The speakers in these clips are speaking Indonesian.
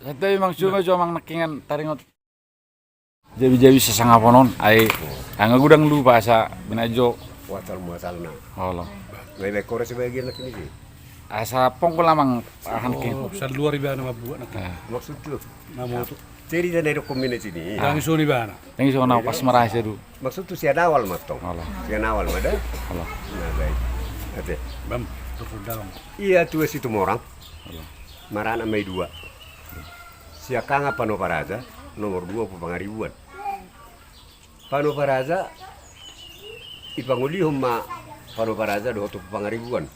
Satu memang cuma nakingan taringot jabi-jabi sasangaponon ai angagudang lupa sa binajo muasal na. Allah. May kore sebagian nak ini. Asa pongko lamang kin. Sa luar ibana mabuat nak. Maksud tu. Namo tu. Ceri dan dari community ni. Yang iso ni bana. Yang iso na pas marah sedu. Maksud tu siapa awal matong. Allah. Siapa awal mada. Allah. Nah baik. Ate. Bam, tu dalam. Iya tu situ morang. Allah. Marana may dua. Siakanga Panoparaza nomor 2 Pangaribuan. Panoparaza ipangulihom ma Panoparaza do to Pangaribuan.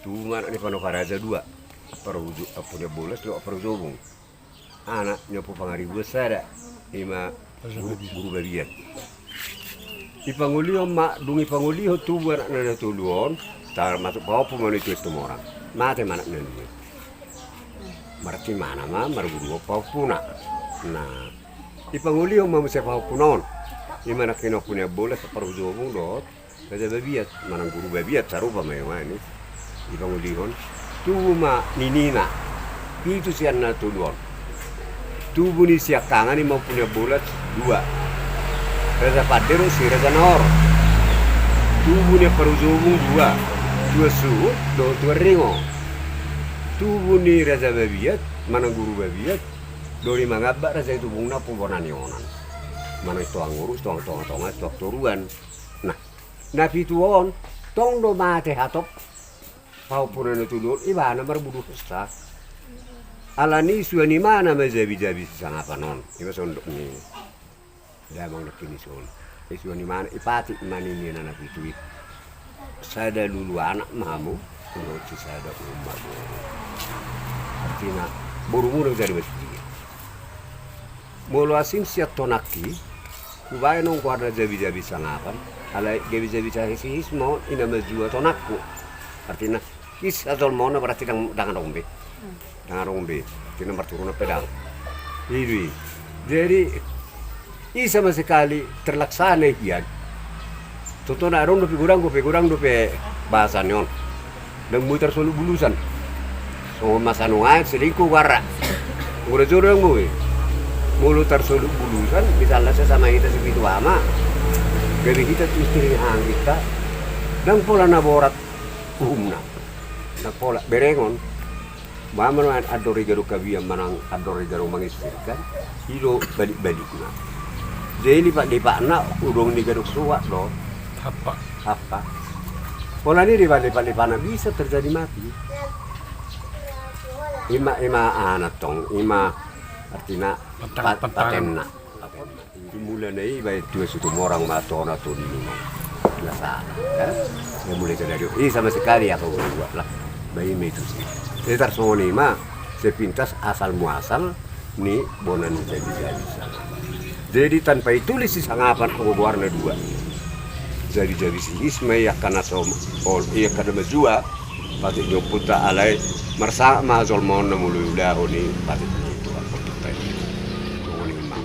Tuma ni Panoparaza 2. Paruju punya bolas do parujobong. Anak nyopo Pangaribuan sada ima guru babian. Ipangulihom ma dungi panguliho tuwa na natuluon tar masuk bawah pemanu itu orang. Mate manak nani. Marti mana mah marguru paupuna. Nah, ipanguli ang mamusya paupunon. Imana kino punya bola sa parujobong dot. Kasi babiat, manang guru babiat sarupa may ini. Ipanguli hon. Tuma ninina. Itu siya na tulon. Tubo ni siya kangan ni mau punya bola 2. Reza Padero si Reza Nor. Tubo ni parujobong 2. 2 su, 2 ringo. Tubuh ni Raja Babiat, mana guru Babiat, dori mangabak Raja itu bungna pembonani onan. Mana itu angurus, tuang turuan. Nah, nabi tuon, tong do mate hatop, pau punan itu dulu, ibana berbudu pesta. Alani suani mana mazabi-zabi sang apa non, iba sondok ni, dah mang nak ini son. Suani mana ipati mani ni anak itu. Sada lulu anak mamu, menurut sada umat. Artinya buru-buru dari masjid. Mulu asing siat tonaki, kubai nong kuarna jabi-jabi sangapan, alai jabi-jabi cahis mau ina mazua tonakku. Artinya kis atau mau na berarti dengan rombe, tina berturun pedang. Ini, jadi ini sama sekali terlaksana kian. Contohnya orang dope bahasa nyon, dan muter solu bulusan. So masano ay selingkuh warra. Udah jorong gue. Mulu tersudut bulusan misalnya sesama kita segitu ama. Jadi kita tuh istri kita dan pola naborat umna. Dan pola berengon. Mama no adori garu kabia manang adori garu mangisirkan. Hilo balik-balik na. Jadi lipat-lipat na udong di garu suwak lo. Apa? Pola ini lipat-lipat na bisa terjadi mati. Ima anak tong, artinya patenna. Mulai dari baik dua situ orang matona tuh di rumah biasa, kan? Ya mulai dari ini sama sekali aku buat lah, bayi itu sih. Jadi tersoni mah sepintas asal muasal nih bonan jadi. Jadi tanpa itu lisi sangapan aku warna 2. Jadi si isme ya karena iya karena majua. Pati nyoputa alay marsa ma zolmon na mulu dahon ni pati itu apa kita ini. Ini memang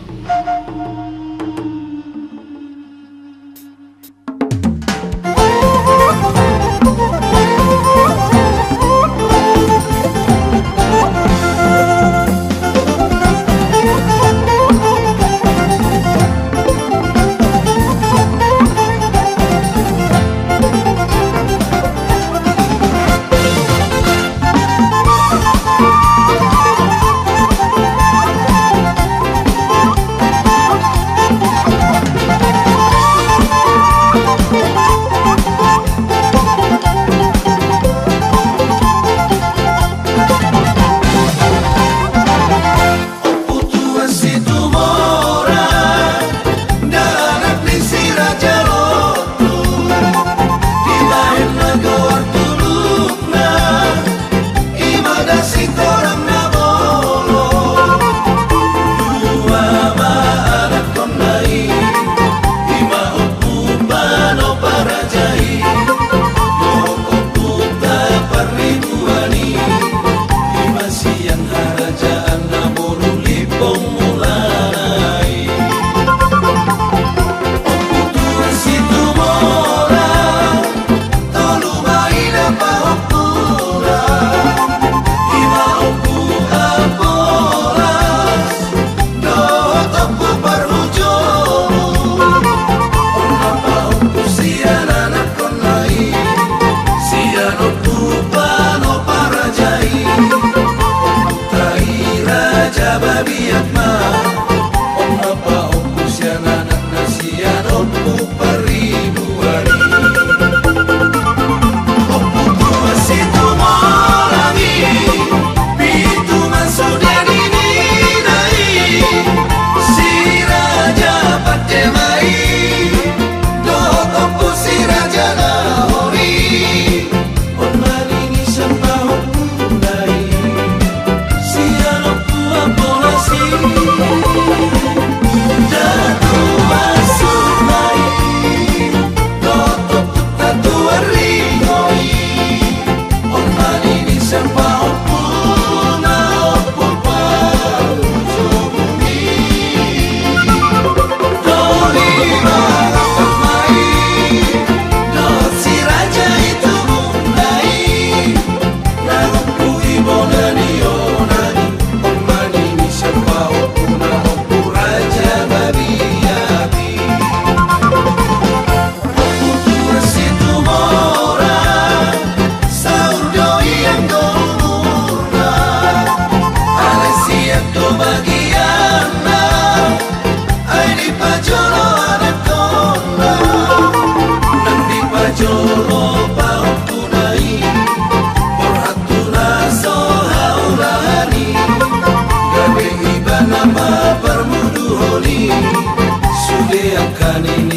Nama permuduhoni sudah akan ini